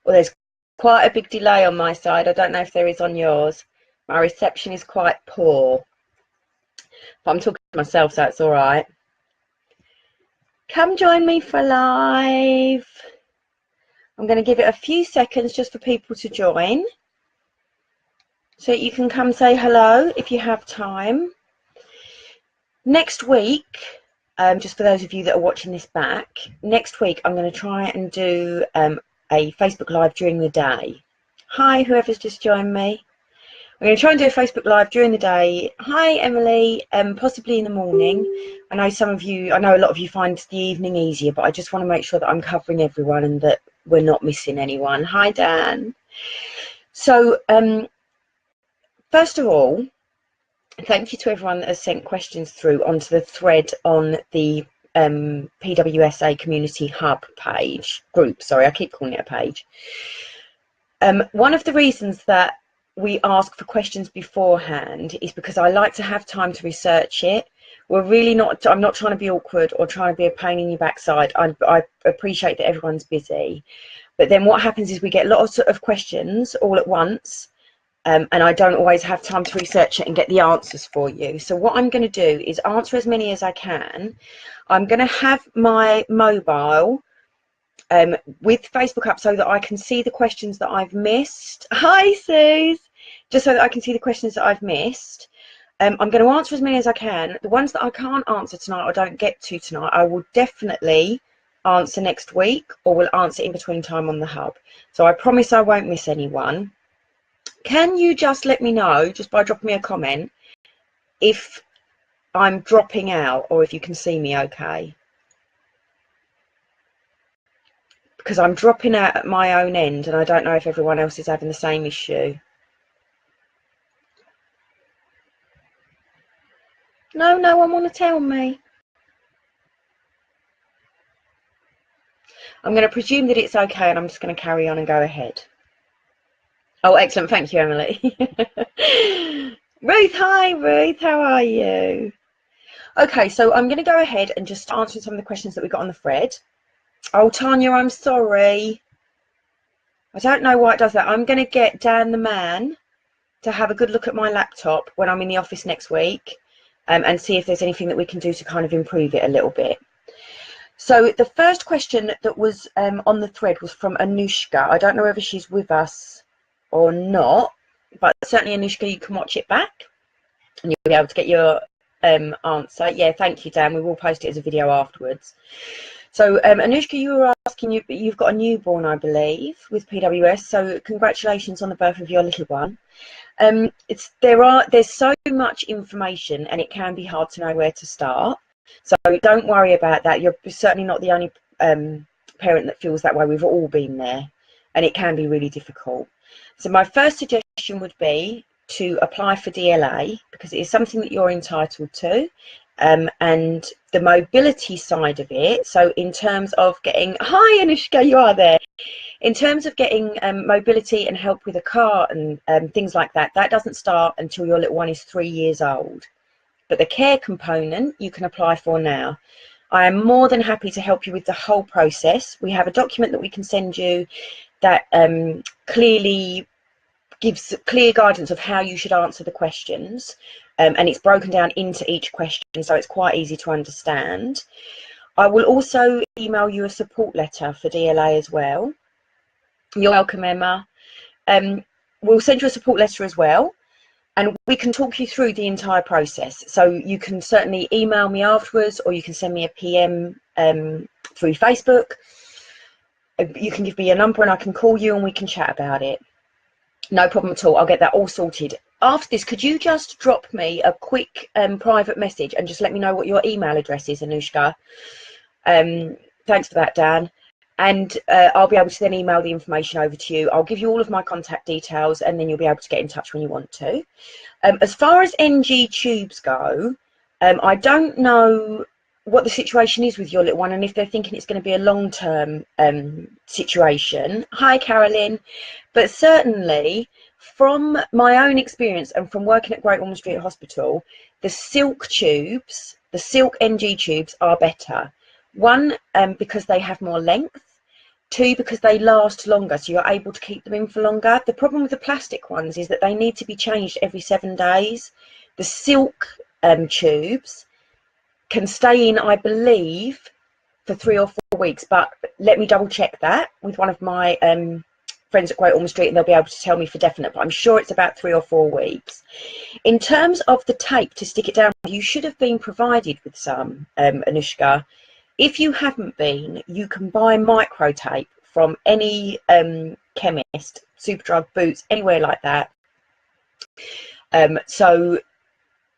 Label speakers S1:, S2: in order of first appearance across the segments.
S1: Well, there's quite a big delay on my side. I don't know if there is on yours. My reception is quite poor. But I'm talking to myself, so it's all right. Come join me for live. I'm going to give it a few seconds just for people to join. So you can come say hello if you have time. Next week, just for those of you that are watching this back, next week I'm going to try and do a Facebook Live during the day. Hi, whoever's just joined me. I'm going to try and do a Facebook Live during the day. Hi, Emily, possibly in the morning. I know a lot of you find the evening easier, but I just want to make sure that I'm covering everyone and that we're not missing anyone. Hi, Dan. So, first of all, thank you to everyone that has sent questions through onto the thread on the PWSA Community Hub group. Sorry, I keep calling it a page. One of the reasons that we ask for questions beforehand is because I like to have time to research it. I'm not trying to be awkward or trying to be a pain in your backside. I appreciate that everyone's busy, but then what happens is we get lots of questions all at once, and I don't always have time to research it and get the answers for you. So what I'm going to do is answer as many as I can. I'm going to have my mobile with Facebook up so that I can see the questions that I've missed. Hi, Suze. Just so that I can see the questions that I've missed. I'm going to answer as many as I can. The ones that I can't answer tonight or don't get to tonight, I will definitely answer next week, or will answer in between time on the hub. So I promise I won't miss anyone. Can you just let me know, just by dropping me a comment, if I'm dropping out or if you can see me okay? Because I'm dropping out at my own end and I don't know if everyone else is having the same issue. No one want to tell me. I'm going to presume that it's okay and I'm just going to carry on and go ahead. Oh, excellent. Thank you, Emily. Ruth, hi, Ruth. How are you? Okay, so I'm going to go ahead and just answer some of the questions that we got on the thread. Oh, Tanya, I'm sorry. I don't know why it does that. I'm going to get Dan the man to have a good look at my laptop when I'm in the office next week, and see if there's anything that we can do to kind of improve it a little bit. So the first question that was on the thread was from Anushka. I don't know whether she's with us or not, but certainly, Anushka, you can watch it back and you'll be able to get your answer. Yeah, thank you, Dan. We will post it as a video afterwards. So Anushka, you were asking, you've got a newborn, I believe, with PWS, so congratulations on the birth of your little one. There's so much information and it can be hard to know where to start. So don't worry about that. You're certainly not the only parent that feels that way. We've all been there and it can be really difficult. So my first suggestion would be to apply for DLA, because it is something that you're entitled to. And the mobility side of it, so in terms of getting, hi Anushka, you are there. In terms of getting mobility and help with a car and things like that, that doesn't start until your little one is 3 years old. But the care component you can apply for now. I am more than happy to help you with the whole process. We have a document that we can send you that clearly gives clear guidance of how you should answer the questions, and it's broken down into each question, so it's quite easy to understand. I will also email you a support letter for DLA as well. You're welcome, Emma. We'll send you a support letter as well, and we can talk you through the entire process. So you can certainly email me afterwards, or you can send me a PM through Facebook. You can give me a number and I can call you and we can chat about it. No problem at all. I'll get that all sorted. After this, could you just drop me a quick private message and just let me know what your email address is, Anushka? Thanks for that, Dan. And I'll be able to then email the information over to you. I'll give you all of my contact details and then you'll be able to get in touch when you want to. As far as NG tubes go, I don't know what the situation is with your little one and if they're thinking it's going to be a long-term situation. Hi, Carolyn. But certainly, from my own experience and from working at Great Ormond Street Hospital, the silk tubes, the silk NG tubes are better. One, because they have more length, 2, because they last longer, so you're able to keep them in for longer. The problem with the plastic ones is that they need to be changed every 7 days. The silk tubes can stay in, I believe, for 3 or 4 weeks, but let me double check that with one of my friends at Great Ormond Street, and they'll be able to tell me for definite, but I'm sure it's about 3 or 4 weeks. In terms of the tape to stick it down, you should have been provided with some, Anushka. If you haven't been, you can buy micro tape from any chemist, Superdrug, Boots, anywhere like that. So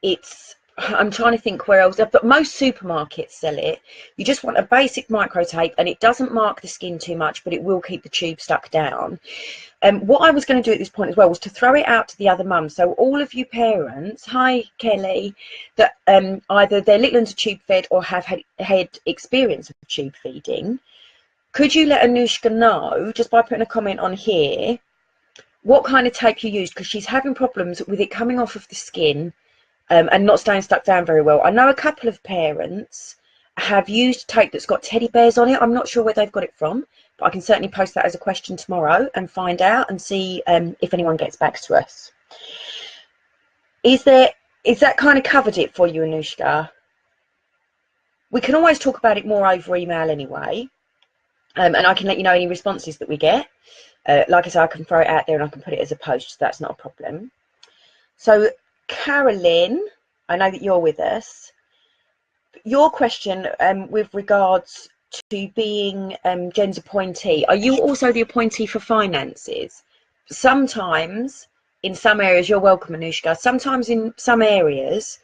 S1: it's, I'm trying to think where else, but most supermarkets sell it. You just want a basic micro tape, and it doesn't mark the skin too much, but it will keep the tube stuck down. What I was going to do at this point as well was to throw it out to the other mums. So all of you parents, hi Kelly, that either their little ones are tube fed or have had experience of tube feeding, could you let Anushka know, just by putting a comment on here, what kind of tape you used? Because she's having problems with it coming off of the skin and not staying stuck down very well. I know a couple of parents have used tape that's got teddy bears on it. I'm not sure where they've got it from, but I can certainly post that as a question tomorrow and find out and see if anyone gets back to us. Is that kind of covered it for you, Anushka? We can always talk about it more over email anyway, and I can let you know any responses that we get. Like I said, I can throw it out there and I can put it as a post, so that's not a problem. So Carolyn, I know that you're with us. Your question with regards to being Jen's appointee, are you also the appointee for finances? Sometimes in some areas, you're welcome, Anushka, sometimes in some areas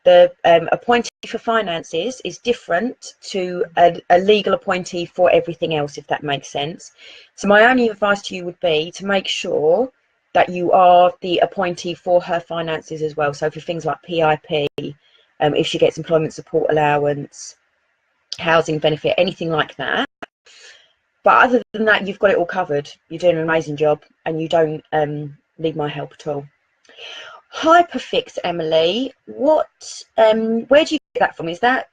S1: the appointee for finances is different to a legal appointee for everything else, if that makes sense. So my only advice to you would be to make sure that you are the appointee for her finances as well. So for things like PIP, if she gets employment support allowance, housing benefit, anything like that. But other than that, you've got it all covered. You're doing an amazing job, and you don't need my help at all. Hyperfix, Emily, what where do you get that from? Is that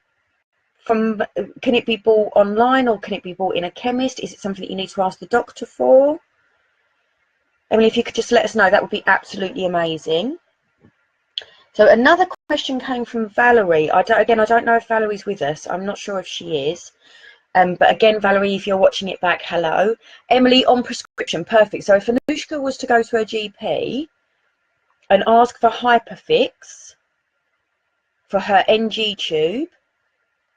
S1: from, can it be bought online or can it be bought in a chemist? Is it something that you need to ask the doctor for? Emily, if you could just let us know, that would be absolutely amazing. So another question came from Valerie. I don't know if Valerie's with us. I'm not sure if she is. But again, Valerie, if you're watching it back, hello. Emily, on prescription, perfect. So if Anushka was to go to her GP and ask for Hyperfix for her NG tube,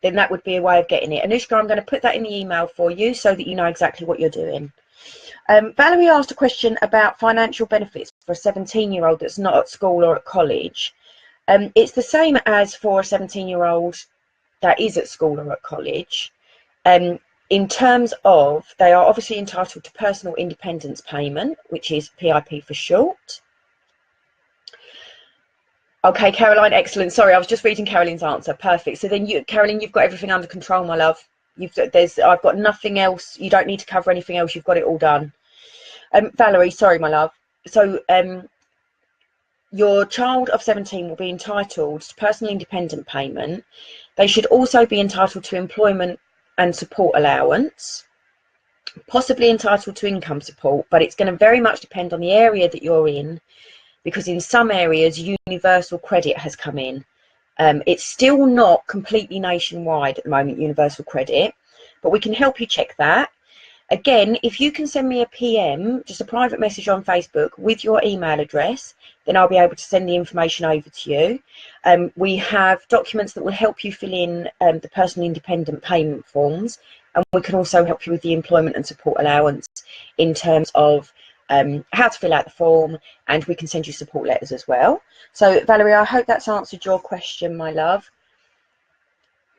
S1: then that would be a way of getting it. Anushka, I'm going to put that in the email for you so that you know exactly what you're doing. Valerie asked a question about financial benefits for a 17-year-old that's not at school or at college. It's the same as for a 17-year-old that is at school or at college. In terms of, they are obviously entitled to personal independence payment, which is PIP for short. Okay, Caroline, excellent. Sorry, I was just reading Caroline's answer. Perfect. So then, Caroline, you've got everything under control, my love. I've got nothing else. You don't need to cover anything else. You've got it all done. Valerie, sorry, my love. So your child of 17 will be entitled to personal independent payment. They should also be entitled to employment and support allowance, possibly entitled to income support, but it's going to very much depend on the area that you're in, because in some areas universal credit has come in. It's still not completely nationwide at the moment, universal credit, but we can help you check that. Again, if you can send me a PM, just a private message on Facebook with your email address, then I'll be able to send the information over to you. We have documents that will help you fill in the personal independent payment forms, and we can also help you with the employment and support allowance in terms of how to fill out the form, and we can send you support letters as well. So Valerie, I hope that's answered your question, my love.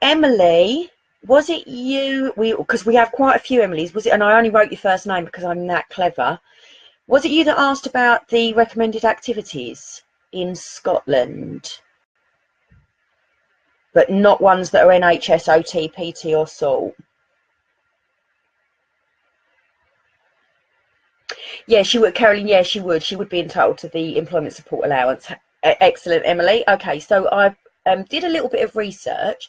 S1: Emily, was it you, because we have quite a few Emilys, was it, and I only wrote your first name because I'm that clever, was it you that asked about the recommended activities in Scotland, but not ones that are NHS, OT, PT or SALT? Yeah, she would, Caroline, yeah, she would be entitled to the employment support allowance. Excellent, Emily. Okay, so I did a little bit of research.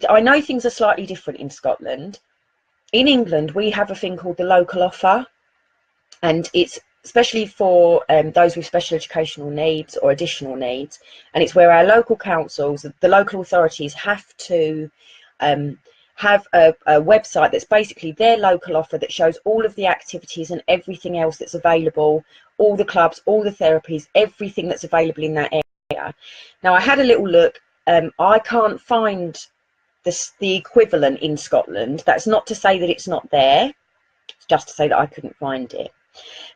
S1: I know things are slightly different in Scotland. in England, we have a thing called the local offer, and it's especially for those with special educational needs or additional needs, and it's where our local councils, the local authorities, have to have a website that's basically their local offer that shows all of the activities and everything else that's available, all the clubs, all the therapies, everything that's available in that area. Now, I had a little look. I can't find the equivalent in Scotland. That's not to say that it's not there, it's just to say that I couldn't find it.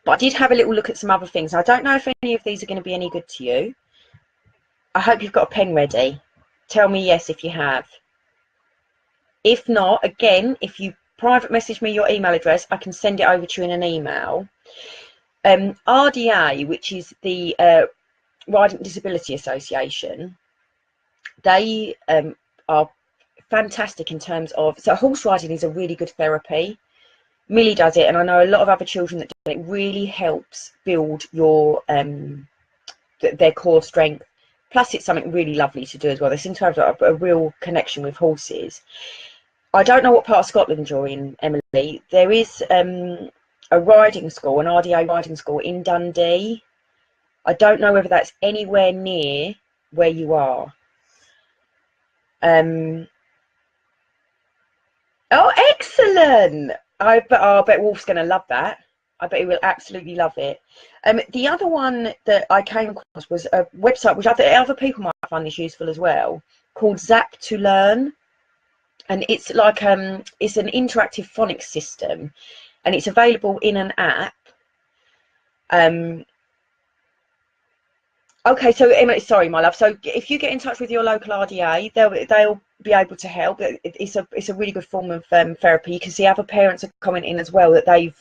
S1: But I did have a little look at some other things. I don't know if any of these are going to be any good to you. I hope you've got a pen ready. Tell me yes if you have. If not, again, if you private message me your email address, I can send it over to you in an email. RDA, which is the Riding Disability Association, they are fantastic in terms of, so horse riding is a really good therapy. Millie does it, and I know a lot of other children that do it. It really helps build your their core strength. Plus, it's something really lovely to do as well. They seem to have a real connection with horses. I don't know what part of Scotland you're in, Emily. There is a riding school, an RDA riding school in Dundee. I don't know whether that's anywhere near where you are. Oh, excellent! I bet Wolf's going to love that. I bet he will absolutely love it. The other one that I came across was a website which I think other people might find this useful as well, called Zap to Learn, and it's like it's an interactive phonics system, and it's available in an app. Okay, so Emily, sorry, my love. So if you get in touch with your local RDA, they'll be able to help. It's a really good form of therapy. You can see other parents are commenting as well that they've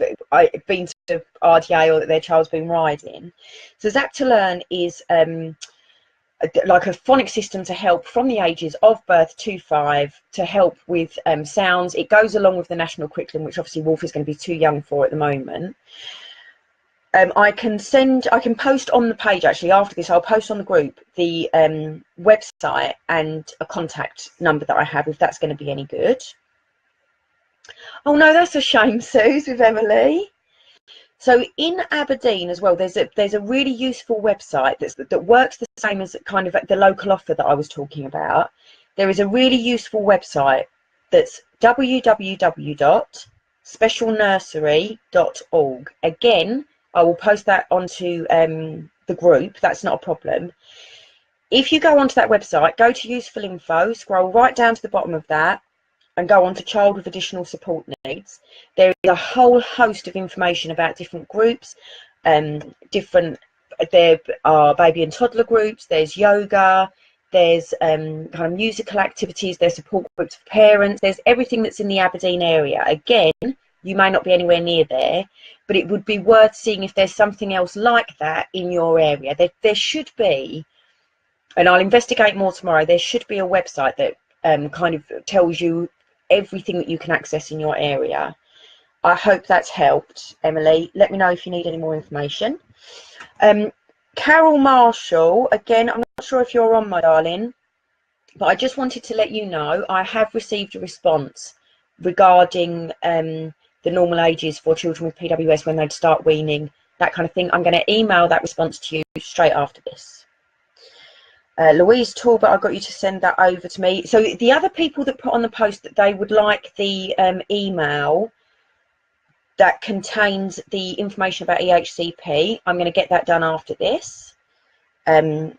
S1: been to RDA or that their child's been riding. So Zap to Learn is like a phonics system to help from the ages of birth to 5 to help with sounds. It goes along with the national curriculum, which obviously Wolf is going to be too young for at the moment. I can post on the page, actually, after this. I'll post on the group the website and a contact number that I have, if that's going to be any good. Oh no, that's a shame, Suze, with Emily. So in Aberdeen as well, there's a really useful website that works the same as kind of the local offer that I was talking about. There is a really useful website that's www.specialnursery.org. Again, I will post that onto the group. That's not a problem. If you go onto that website, go to useful info, scroll right down to the bottom of that, and go on to child with additional support needs. There is a whole host of information about different groups, there are baby and toddler groups, there's yoga, there's kind of musical activities, there's support groups for parents, there's everything that's in the Aberdeen area. Again, you may not be anywhere near there, but it would be worth seeing if there's something else like that in your area. There should be, and I'll investigate more tomorrow, there should be a website that kind of tells you everything that you can access in your area. I hope that's helped, Emily. Let me know if you need any more information. Carol Marshall, again, I'm not sure if you're on, my darling, but I just wanted to let you know I have received a response regarding the normal ages for children with PWS when they'd start weaning, that kind of thing. I'm going to email that response to you straight after this. Louise Talbot, I got you to send that over to me. So the other people that put on the post that they would like the email that contains the information about EHCP, I'm going to get that done after this. To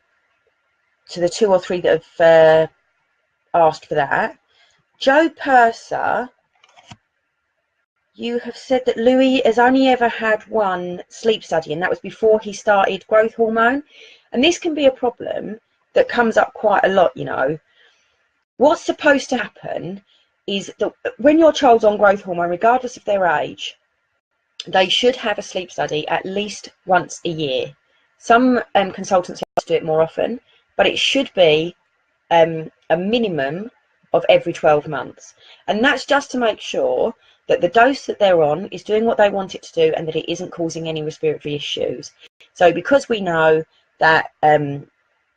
S1: the 2 or 3 that have asked for that. Joe Purser, you have said that Louis has only ever had one sleep study, and that was before he started growth hormone. And this can be a problem that comes up quite a lot, you know. What's supposed to happen is that when your child's on growth hormone, regardless of their age, they should have a sleep study at least once a year. Some consultants do it more often, but it should be a minimum of every 12 months. And that's just to make sure that the dose that they're on is doing what they want it to do and that it isn't causing any respiratory issues. So because we know that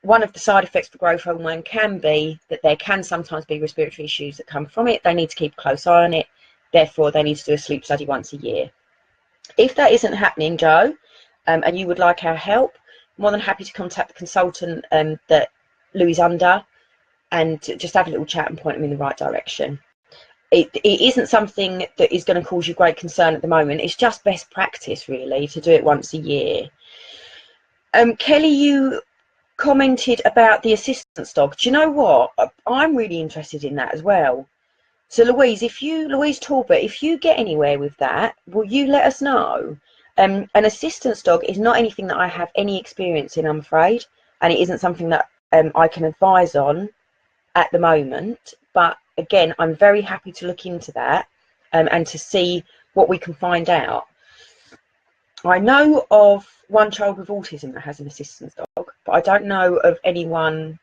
S1: one of the side effects for growth hormone can be that there can sometimes be respiratory issues that come from it, they need to keep a close eye on it. therefore they need to do a sleep study once a year. If that isn't happening, Joe, and you would like our help, more than happy to contact the consultant that Louis under and just have a little chat and point them in the right direction. It isn't something that is going to cause you great concern at the moment. It's just best practice, really, to do it once a year. Kelly, you commented about the assistance dog. Do you know what? I'm really interested in that as well. So Louise Talbot, if you get anywhere with that, will you let us know? An assistance dog is not anything that I have any experience in, I'm afraid, and it isn't something that I can advise on at the moment. But again, I'm very happy to look into that and to see what we can find out. I know of one child with autism that has an assistance dog, but I don't know of anyone.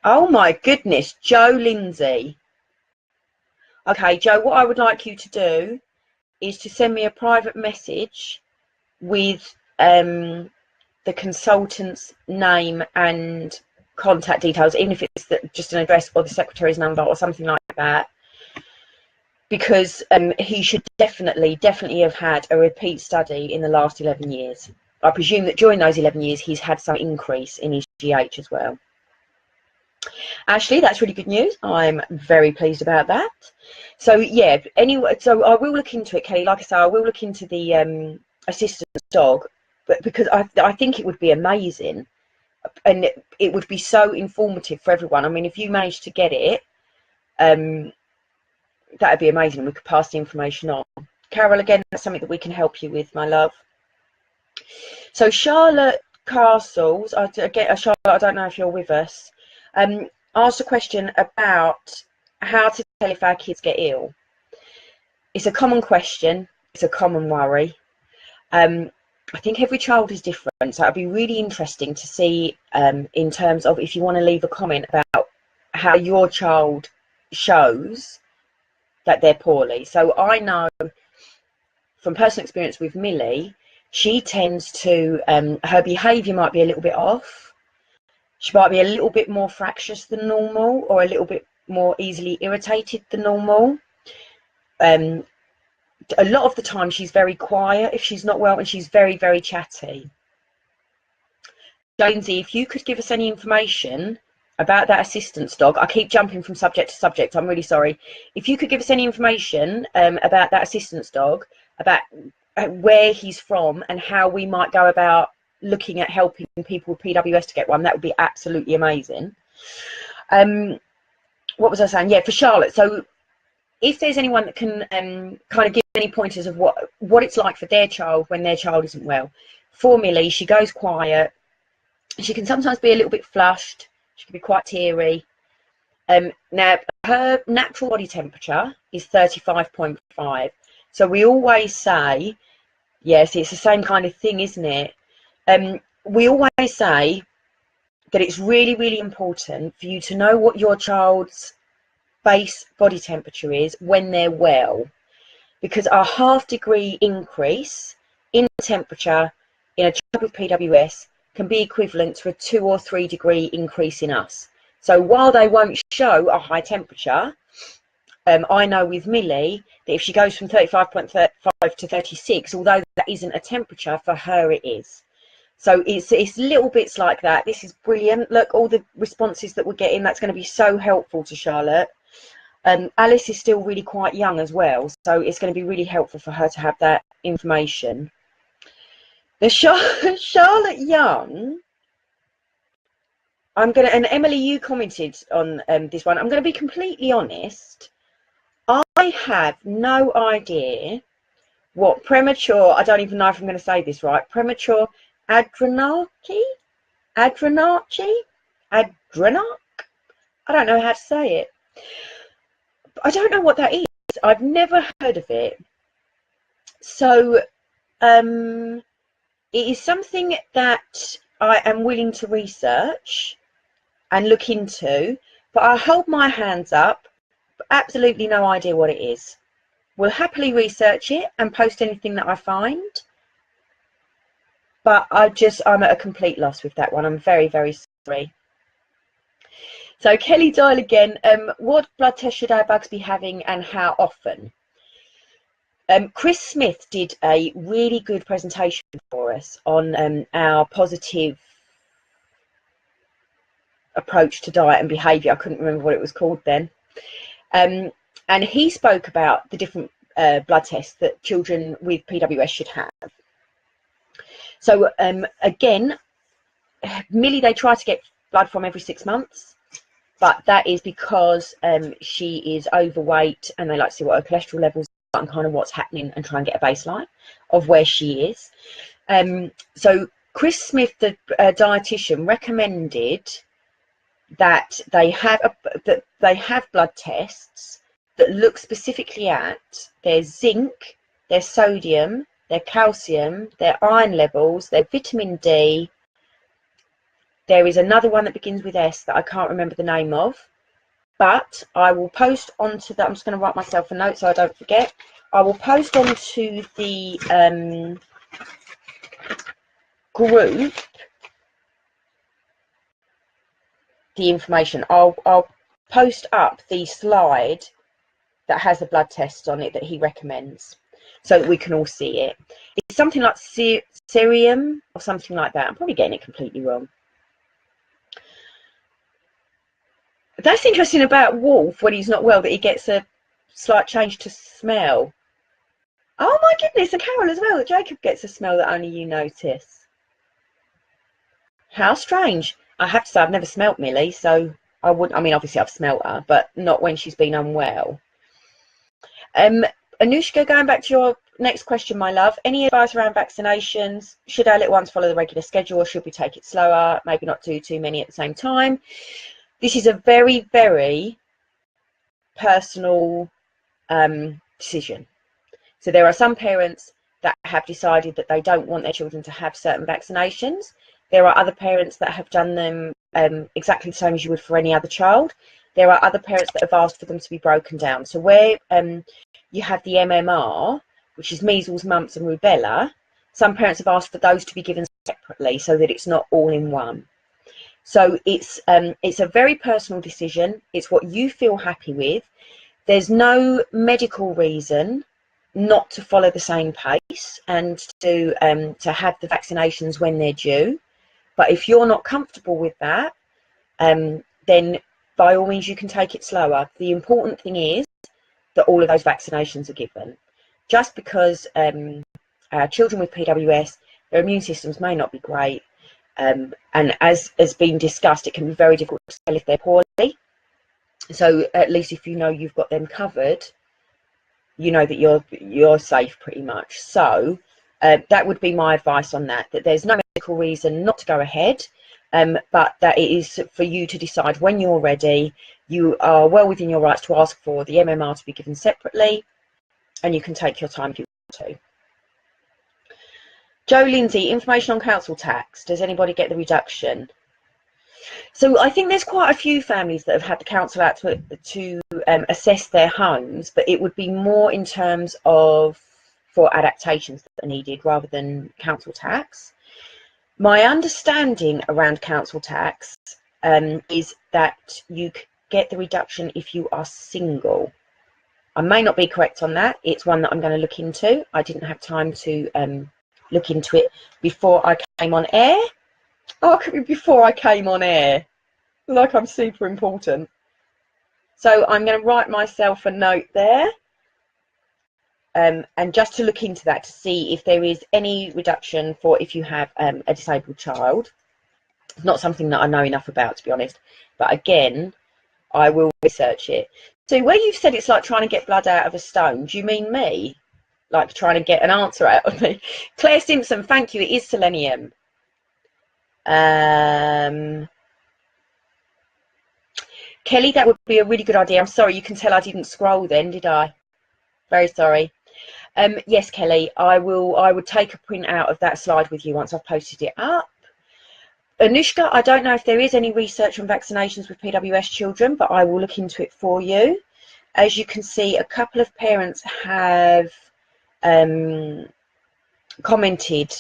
S1: Oh my goodness, Joe Lindsay. Okay, Joe, what I would like you to do is to send me a private message with the consultant's name and contact details, even if it's just an address or the secretary's number or something like that, because he should definitely have had a repeat study in the last 11 years. I presume that during those 11 years he's had some increase in his GH as well. Ashley, that's really good news. I'm very pleased about that. So yeah, anyway, so I will look into it, Kelly. Like I say, I will look into the assistance dog, but because I think it would be amazing, and it would be so informative for everyone. I mean, if you managed to get it, that'd be amazing. We could pass the information on. Carol, again, that's something that we can help you with, my love. So Charlotte Castles, Charlotte, I don't know if you're with us, asked a question about how to tell if our kids get ill. It's a common question. It's a common worry. I think every child is different, so it'd be really interesting to see in terms of if you want to leave a comment about how your child shows that they're poorly. So I know from personal experience with Millie, she tends to, her behaviour might be a little bit off. She might be a little bit more fractious than normal, or a little bit more easily irritated than normal. A lot of the time she's very quiet if she's not well, and she's very, very chatty. Jonesy, if you could give us any information about that assistance dog. I keep jumping from subject to subject, I'm really sorry. If you could give us any information about that assistance dog, about where he's from and how we might go about looking at helping people with PWS to get one, that would be absolutely amazing. What was I saying? Yeah, for Charlotte. So if there's anyone that can kind of give any pointers of what it's like for their child when their child isn't well. For Millie, she goes quiet. She can sometimes be a little bit flushed. She can be quite teary. Now, her natural body temperature is 35.5. So we always say, yes, it's the same kind of thing, isn't it? We always say that it's really, really important for you to know what your child's base body temperature is when they're well, because a half-degree increase in temperature in a child with PWS can be equivalent to a 2 or 3 degree increase in us. So while they won't show a high temperature, I know with Millie that if she goes from 35.5 to 36, although that isn't a temperature, for her it is. So it's little bits like that. This is brilliant. Look, all the responses that we're getting, that's going to be so helpful to Charlotte. Alice is still really quite young as well, so it's going to be really helpful for her to have that information. The Charlotte Young, and Emily, you commented on this one. I'm going to be completely honest. I have no idea what premature, I don't even know if I'm going to say this right, premature adrenarche? I don't know how to say it. I don't know what that is. I've never heard of it. So it is something that I am willing to research and look into, but I hold my hands up. Absolutely no idea what it is. We'll happily research it and post anything that I find. But I'm at a complete loss with that one. I'm very, very sorry. So Kelly Doyle again, what blood test should our bugs be having and how often? Chris Smith did a really good presentation for us on our positive approach to diet and behaviour. I couldn't remember what it was called then. And he spoke about the different blood tests that children with PWS should have. So again, Millie, they try to get blood from every 6 months, but that is because she is overweight and they like to see what her cholesterol levels are and kind of what's happening and try and get a baseline of where she is. So Chris Smith, the dietitian, recommended that they have blood tests that look specifically at their zinc, their sodium, their calcium, their iron levels, their vitamin D. There is another one that begins with S that I can't remember the name of, but I will post onto that. I'm just going to write myself a note so I don't forget. I will post onto the group the information. I'll post up the slide that has the blood tests on it that he recommends so that we can all see it. It's something like cerium or something like that. I'm probably getting it completely wrong. That's interesting about Wolf when he's not well, that he gets a slight change to smell. Oh my goodness, and Carol as well, that Jacob gets a smell that only you notice. How strange. I have to say I've never smelt Millie, so I wouldn't. I mean, obviously I've smelt her, but not when she's been unwell. Anushka, going back to your next question, my love, any advice around vaccinations? Should our little ones follow the regular schedule, or should we take it slower? Maybe not do too many at the same time. This is a very, very personal decision. So there are some parents that have decided that they don't want their children to have certain vaccinations. There are other parents that have done them exactly the same as you would for any other child. There are other parents that have asked for them to be broken down. So where you have the MMR, which is measles, mumps and rubella, some parents have asked for those to be given separately so that it's not all in one. So it's a very personal decision. It's what you feel happy with. There's no medical reason not to follow the same pace and to have the vaccinations when they're due. But if you're not comfortable with that, then by all means you can take it slower. The important thing is that all of those vaccinations are given. Just because children with PWS, their immune systems may not be great, and as has been discussed, it can be very difficult to tell if they're poorly. So at least if you know you've got them covered, you know that you're safe pretty much. So that would be my advice on that, that there's no medical reason not to go ahead, but that it is for you to decide when you're ready. You are well within your rights to ask for the MMR to be given separately, and you can take your time if you want to. Joe Lindsay, information on council tax. Does anybody get the reduction? So I think there's quite a few families that have had the council out to assess their homes, but it would be more in terms of for adaptations that are needed rather than council tax. My understanding around council tax is that you get the reduction if you are single. I may not be correct on that. It's one that I'm going to look into. I didn't have time to look into it before I came on air. Oh, before I came on air, like I'm super important. So I'm going to write myself a note there, and just to look into that to see if there is any reduction for if you have a disabled child. It's not something that I know enough about, to be honest, but again, I will research it. So where you've said it's like trying to get blood out of a stone, do you mean me? Like trying to get an answer out of me? Claire Simpson, thank you, it is selenium. Kelly, that would be a really good idea. I'm sorry, you can tell I didn't scroll then, did I? Very sorry. Yes, Kelly, I would take a print out of that slide with you once I've posted it up. Anushka, I don't know if there is any research on vaccinations with PWS children, but I will look into it for you. As you can see, a couple of parents have commented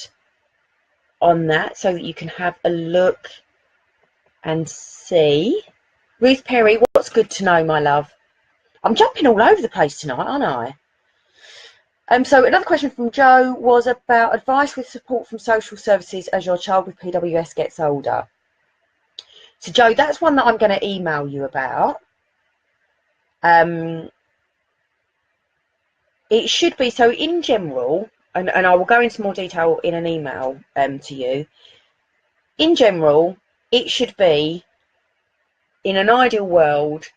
S1: on that so that you can have a look and see. Ruth Perry, what's good to know, my love? I'm jumping all over the place tonight, aren't I? So another question from Joe was about advice with support from social services as your child with PWS gets older. So Joe, that's one that I'm going to email you about. It should be, so in general, and I will go into more detail in an email to you. In general, it should be, in an ideal world,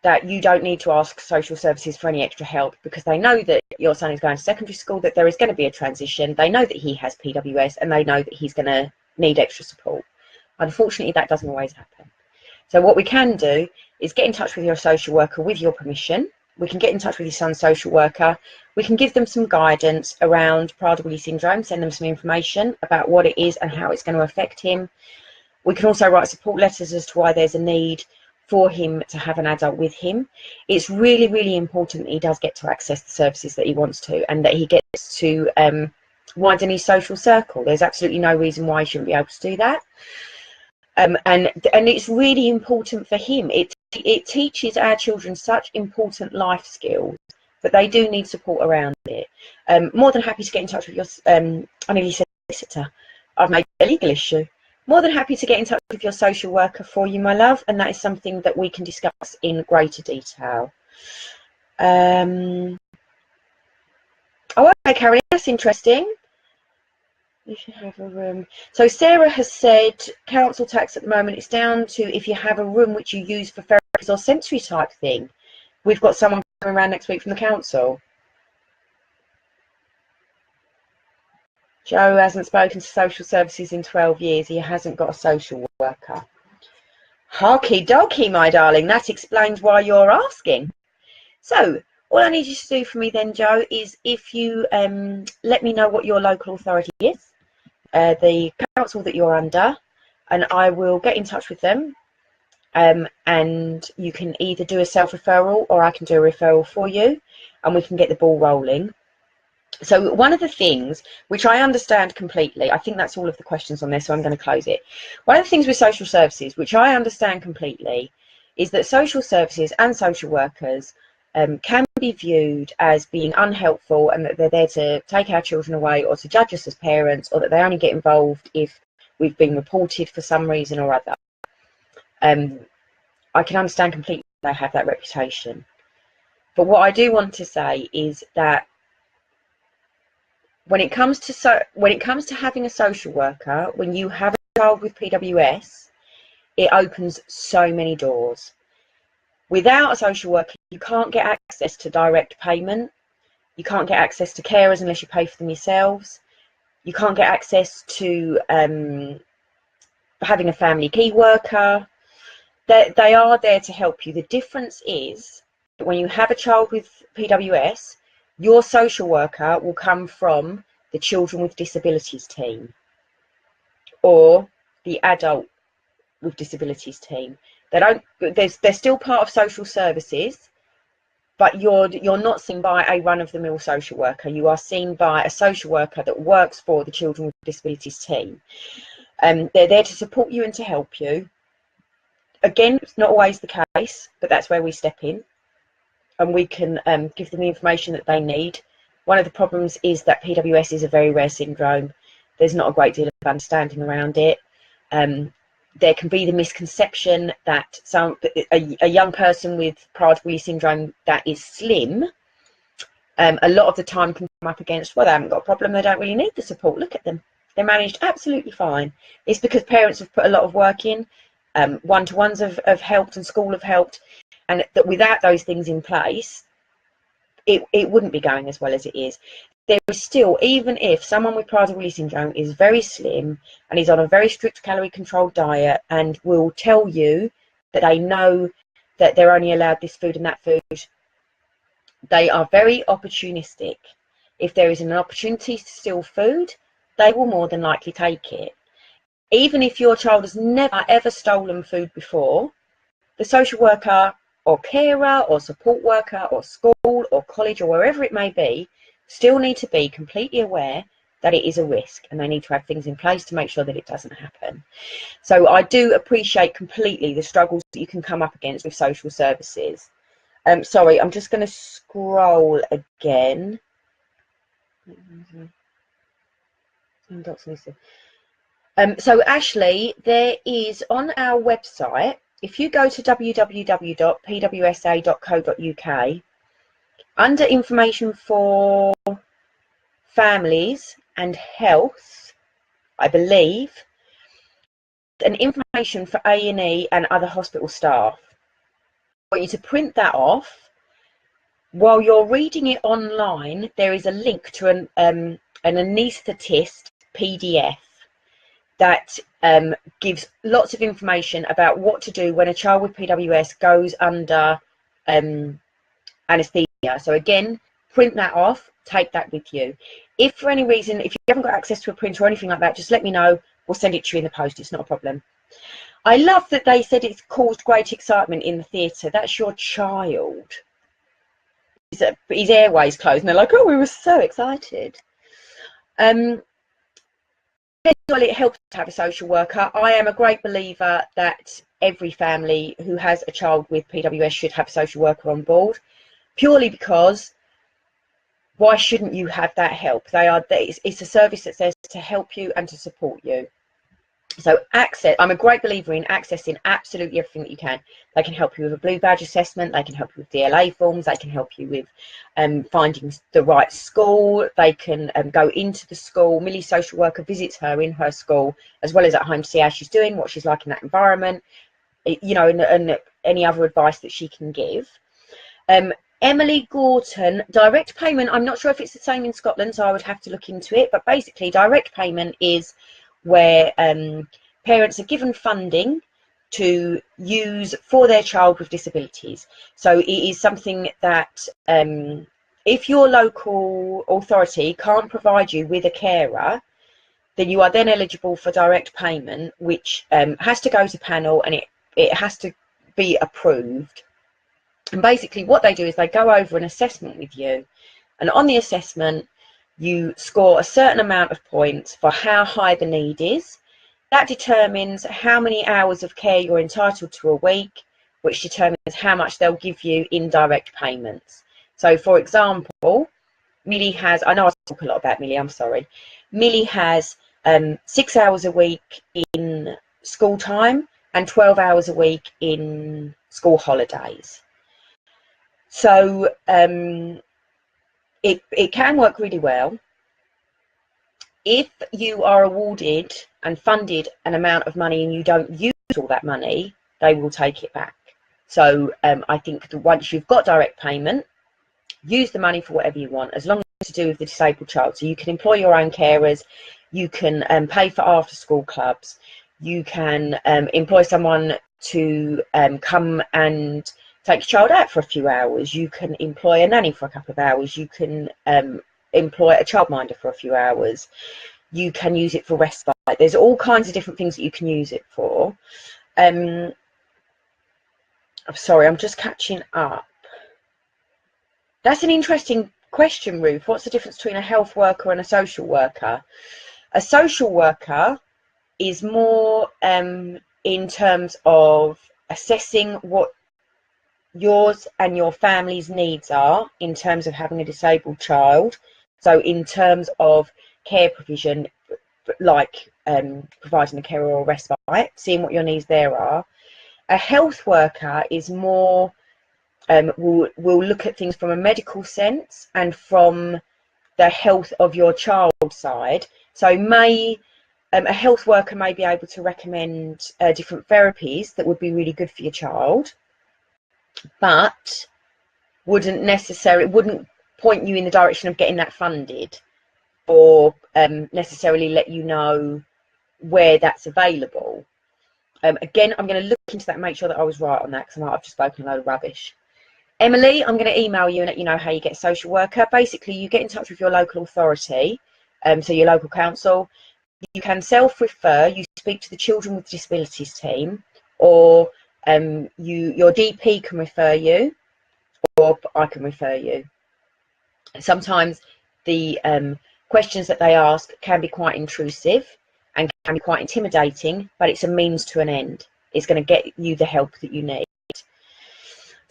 S1: that you don't need to ask social services for any extra help, because they know that your son is going to secondary school, that there is going to be a transition. They know that he has PWS, and they know that he's going to need extra support. Unfortunately, that doesn't always happen. So what we can do is get in touch with your social worker with your permission. We can get in touch with your son's social worker. We can give them some guidance around Prader-Willi syndrome, send them some information about what it is and how it's going to affect him. We can also write support letters as to why there's a need for him to have an adult with him. It's really, really important that he does get to access the services that he wants to, and that he gets to widen his social circle. There's absolutely no reason why he shouldn't be able to do that. And it's really important for him. It teaches our children such important life skills, but they do need support around it. More than happy to get in touch with your, I nearly said solicitor, I've made a legal issue. More than happy to get in touch with your social worker for you, my love, and that is something that we can discuss in greater detail. Oh, okay, Caroline, that's interesting. You should have a room. So Sarah has said council tax at the moment, it's down to if you have a room which you use for therapies or sensory type thing. We've got someone coming around next week from the council. Joe hasn't spoken to social services in 12 years. He hasn't got a social worker. Harky dokie, my darling. That explains why you're asking. So all I need you to do for me then, Joe, is if you let me know what your local authority is, the council that you're under, and I will get in touch with them, and you can either do a self-referral or I can do a referral for you, and we can get the ball rolling. So one of the things which I understand completely, I think that's all of the questions on there, so I'm going to close it. One of the things with social services which I understand completely is that social services and social workers can be viewed as being unhelpful, and that they're there to take our children away or to judge us as parents, or that they only get involved if we've been reported for some reason or other. I can understand completely they have that reputation. But what I do want to say is that when it comes to having a social worker, when you have a child with PWS, it opens so many doors. Without a social worker, you can't get access to direct payment. You can't get access to carers unless you pay for them yourselves. You can't get access to having a family key worker. They are there to help you. The difference is that when you have a child with PWS, your social worker will come from the Children with Disabilities team or the Adult with Disabilities team. They're still part of social services, but you're not seen by a run-of-the-mill social worker. You are seen by a social worker that works for the Children with Disabilities team. They're there to support you and to help you. Again, it's not always the case, but that's where we step in, and we can give them the information that they need. One of the problems is that PWS is a very rare syndrome. There's not a great deal of understanding around it. There can be the misconception that a young person with Prader-Willi syndrome that is slim, a lot of the time can come up against, well, they haven't got a problem, they don't really need the support. Look at them. They're managed absolutely fine. It's because parents have put a lot of work in. One-to-ones have helped and school have helped, and that without those things in place, it wouldn't be going as well as it is. There is still, even if someone with Prader-Willi syndrome is very slim and is on a very strict calorie controlled diet and will tell you that they know that they're only allowed this food and that food, they are very opportunistic. If there is an opportunity to steal food, they will more than likely take it. Even if your child has never ever stolen food before, the social worker or carer or support worker or school or college or wherever it may be still need to be completely aware that it is a risk, and they need to have things in place to make sure that it doesn't happen. So I do appreciate completely the struggles that you can come up against with social services. Sorry, I'm just going to scroll again. So Ashley, there is on our website, if you go to www.pwsa.co.uk, under information for families and health, I believe, and information for A&E and other hospital staff. I want you to print that off. While you're reading it online, there is a link to an anaesthetist PDF that gives lots of information about what to do when a child with PWS goes under anaesthesia. So again, print that off, take that with you. If for any reason, if you haven't got access to a printer or anything like that, just let me know. We'll send it to you in the post. It's not a problem. I love that they said it's caused great excitement in the theatre. That's your child. His airways closed and they're like, oh, we were so excited. It helps to have a social worker. I am a great believer that every family who has a child with PWS should have a social worker on board, purely because why shouldn't you have that help? It's a service that's there to help you and to support you. So I'm a great believer in accessing absolutely everything that you can. They can help you with a blue badge assessment, they can help you with DLA forms, they can help you with finding the right school, they can go into the school. Millie's social worker visits her in her school as well as at home to see how she's doing, what she's like in that environment, you know, and any other advice that she can give. Emily Gorton, direct payment, I'm not sure if it's the same in Scotland, so I would have to look into it, but basically direct payment is where parents are given funding to use for their child with disabilities. So it is something that if your local authority can't provide you with a carer, then you are then eligible for direct payment, which has to go to panel and it has to be approved. And basically what they do is they go over an assessment with you, and on the assessment you score a certain amount of points for how high the need is. That determines how many hours of care you're entitled to a week, which determines how much they'll give you in direct payments. So for example, Millie has, I know I talk a lot about Millie, I'm sorry. Millie has 6 hours a week in school time and 12 hours a week in school holidays. So it can work really well. If you are awarded and funded an amount of money and you don't use all that money, they will take it back. So I think that once you've got direct payment, use the money for whatever you want, as long as it's to do with the disabled child. So you can employ your own carers, you can pay for after school clubs, you can employ someone to come and take your child out for a few hours, you can employ a nanny for a couple of hours, you can employ a childminder for a few hours, you can use it for respite. There's all kinds of different things that you can use it for. I'm sorry, I'm just catching up. That's an interesting question, Ruth. What's the difference between a health worker and a social worker? A social worker is more in terms of assessing what yours and your family's needs are in terms of having a disabled child. So in terms of care provision, like providing a care or a respite, seeing what your needs there are. A health worker is more, will look at things from a medical sense and from the health of your child side. So a health worker may be able to recommend different therapies that would be really good for your child, but wouldn't point you in the direction of getting that funded, or necessarily let you know where that's available. Again, I'm going to look into that and make sure that I was right on that, because I might have just spoken a load of rubbish. Emily, I'm going to email you and let you know how you get a social worker. Basically, you get in touch with your local authority, so your local council. You can self-refer, you speak to the Children with Disabilities team, or your DP can refer you, or I can refer you. Sometimes the questions that they ask can be quite intrusive and can be quite intimidating, but it's a means to an end. It's going to get you the help that you need.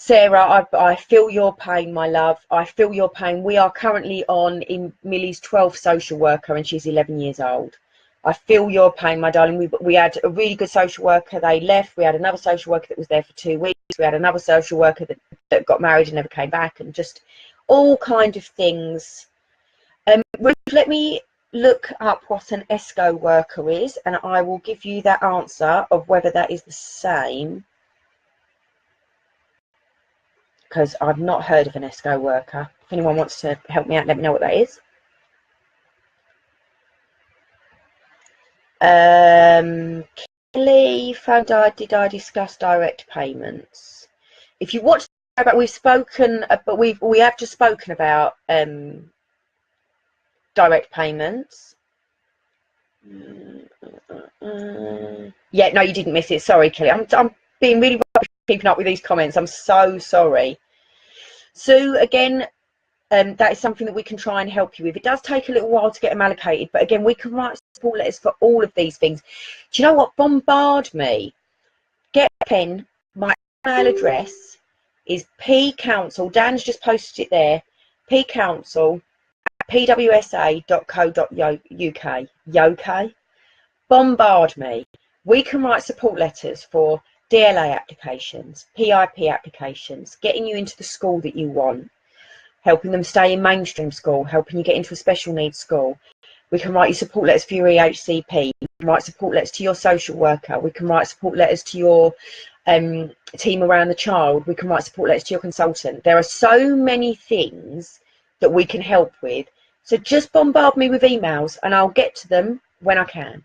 S1: Sarah, I feel your pain, my love. I feel your pain. We are currently on in Millie's 12th social worker, and she's 11 years old. I feel your pain, my darling. We had a really good social worker. They left. We had another social worker that was there for 2 weeks. We had another social worker that got married and never came back, and just all kind of things. Ruth, let me look up what an ESCO worker is, and I will give you that answer of whether that is the same, because I've not heard of an ESCO worker. If anyone wants to help me out, let me know what that is. Kelly, did I discuss direct payments? If you watch, but we've spoken, but we have just spoken about direct payments. Yeah, no, you didn't miss it. Sorry, Kelly. I'm being really rubbish keeping up with these comments. I'm so sorry. Sue, again, that is something that we can try and help you with. It does take a little while to get them allocated, but again, we can write support letters for all of these things. Do you know what? Bombard me. Get a pen. My email address is pcouncil. Dan's just posted it there. pcouncil@pwsa.co.uk. UK. Bombard me. We can write support letters for DLA applications, PIP applications, getting you into the school that you want, helping them stay in mainstream school, helping you get into a special needs school. We can write you support letters for your EHCP. We can write support letters to your social worker. We can write support letters to your team around the child. We can write support letters to your consultant. There are so many things that we can help with. So just bombard me with emails and I'll get to them when I can.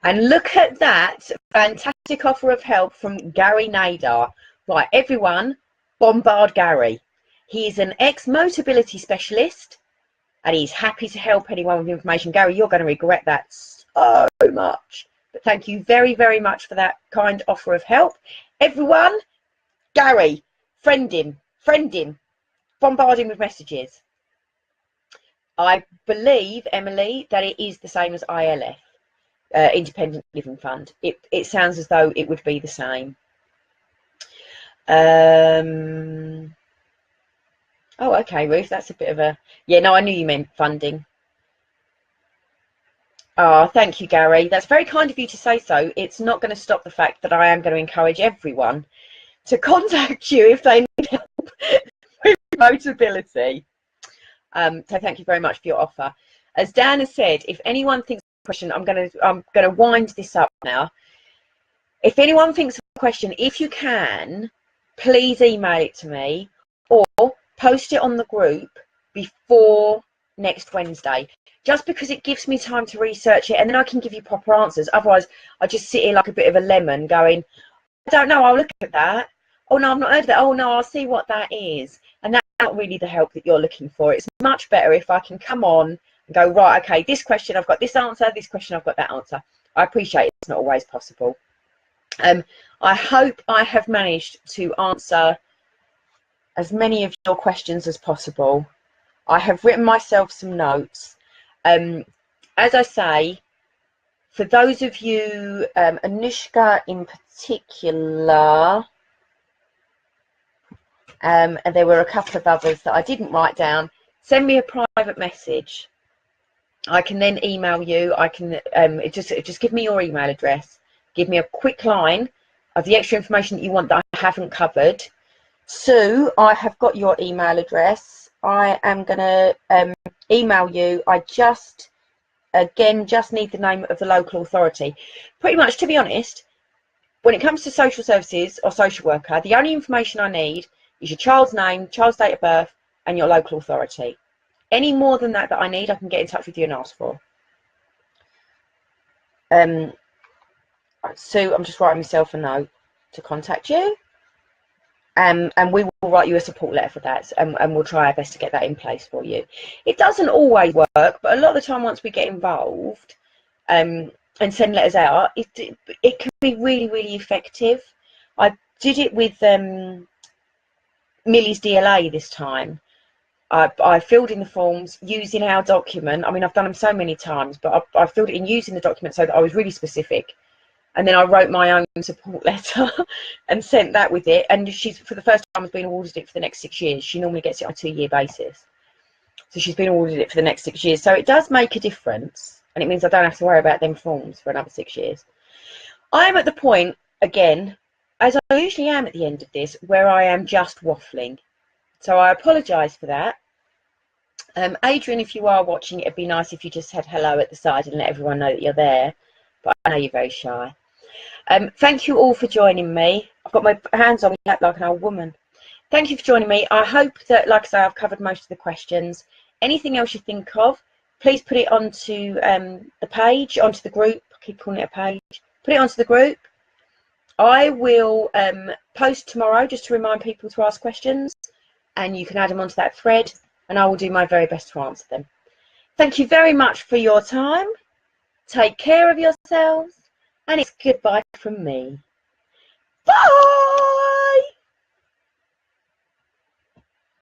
S1: And look at that fantastic offer of help from Gary Nadar. Right, everyone, bombard Gary. He is an ex-Motability specialist and he's happy to help anyone with information. Gary, you're going to regret that so much. But thank you very, very much for that kind offer of help. Everyone, Gary, friend him, bombard him with messages. I believe, Emily, that it is the same as ILF. Independent Living Fund. It sounds as though it would be the same. Oh, okay, Ruth, that's a bit of a... Yeah, no, I knew you meant funding. Oh, thank you, Gary. That's very kind of you to say so. It's not going to stop the fact that I am going to encourage everyone to contact you if they need help with Motability. So thank you very much for your offer. As Dan has said, if anyone thinks question, I'm going to wind this up now. If anyone thinks of a question, if you can, please email it to me or post it on the group before next Wednesday, just because it gives me time to research it and then I can give you proper answers. Otherwise I just sit here like a bit of a lemon going, I don't know, I'll look at that. Oh no, I've not heard of that. Oh no, I'll see what that is. And that's not really the help that you're looking for. It's much better if I can come on and go, right, okay, this question I've got this answer, this question I've got that answer. I appreciate it's not always possible. I hope I have managed to answer as many of your questions as possible. I have written myself some notes. As I say, for those of you, Anushka in particular, and there were a couple of others that I didn't write down, send me a private message. I can then email you. I can just give me your email address. Give me a quick line of the extra information that you want that I haven't covered. Sue, I have got your email address. I am going to email you. I just need the name of the local authority. Pretty much, to be honest, when it comes to social services or social worker, the only information I need is your child's name, child's date of birth, and your local authority. Any more than that I need, I can get in touch with you and ask for. Sue, I'm just writing myself a note to contact you. And we will write you a support letter for that, and we'll try our best to get that in place for you. It doesn't always work, but a lot of the time once we get involved and send letters out, it can be really, really effective. I did it with Millie's DLA this time. I filled in the forms using our document. I mean, I've done them so many times, but I filled it in using the document so that I was really specific. And then I wrote my own support letter and sent that with it. And she's, for the first time, has been awarded it for the next 6 years. She normally gets it on a 2-year basis. So she's been awarded it for the next 6 years. So it does make a difference. And it means I don't have to worry about them forms for another 6 years. I am at the point, again, as I usually am at the end of this, where I am just waffling. So I apologise for that. Adrian, if you are watching, it'd be nice if you just said hello at the side and let everyone know that you're there. But I know you're very shy. Thank you all for joining me. I've got my hands on my lap like an old woman. Thank you for joining me. I hope that, like I say, I've covered most of the questions. Anything else you think of, please put it onto the page, onto the group. I keep calling it a page. Put it onto the group. I will post tomorrow just to remind people to ask questions, and you can add them onto that thread, and I will do my very best to answer them. Thank you very much for your time. Take care of yourselves, and it's goodbye from me. Bye!